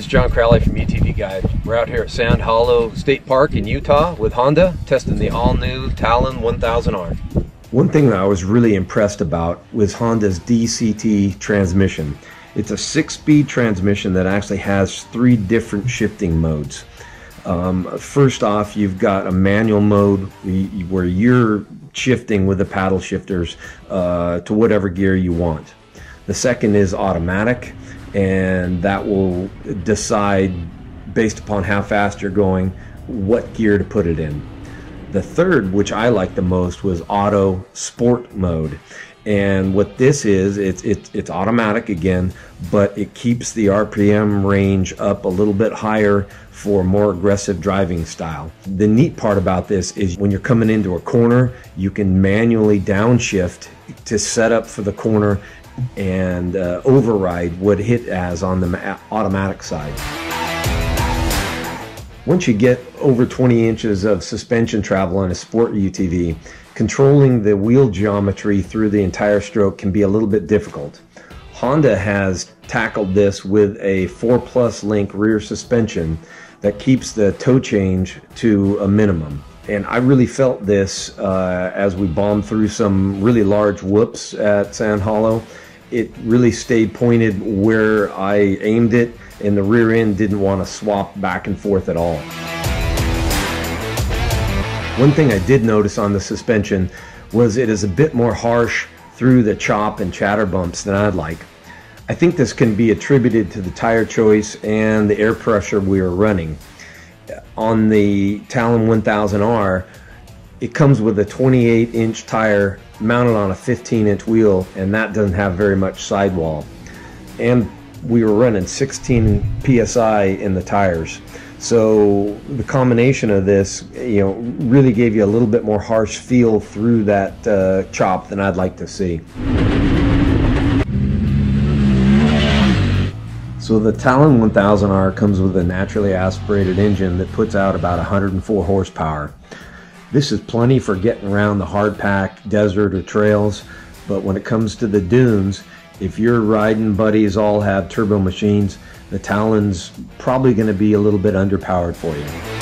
it's John Crowley from UTV Guide. We're out here at Sand Hollow State Park in Utah with Honda, testing the all-new Talon 1000R. One thing that I was really impressed about was Honda's DCT transmission. It's a 6-speed transmission that actually has 3 different shifting modes. First off, you've got a manual mode where you're shifting with the paddle shifters to whatever gear you want. The second is automatic, and that will decide, based upon how fast you're going, what gear to put it in. The third, which I liked the most, was auto sport mode. And what this is, it's automatic again, but it keeps the RPM range up a little bit higher for more aggressive driving style. The neat part about this is when you're coming into a corner, you can manually downshift to set up for the corner and override what it has on the automatic side. Once you get over 20 inches of suspension travel on a sport UTV, controlling the wheel geometry through the entire stroke can be a little bit difficult. Honda has tackled this with a 4+ link rear suspension that keeps the toe change to a minimum. And I really felt this as we bombed through some really large whoops at Sand Hollow. It really stayed pointed where I aimed it, and the rear end didn't want to swap back and forth at all. One thing I did notice on the suspension was it is a bit more harsh through the chop and chatter bumps than I'd like. I think this can be attributed to the tire choice and the air pressure we are running. On the Talon 1000R, it comes with a 28-inch tire mounted on a 15-inch wheel, and that doesn't have very much sidewall. And we were running 16 PSI in the tires. So the combination of this, really gave you a little bit more harsh feel through that chop than I'd like to see. So the Talon 1000R comes with a naturally aspirated engine that puts out about 104 horsepower. This is plenty for getting around the hard-packed desert or trails, but when it comes to the dunes, if your riding buddies all have turbo machines, the Talon's probably going to be a little bit underpowered for you.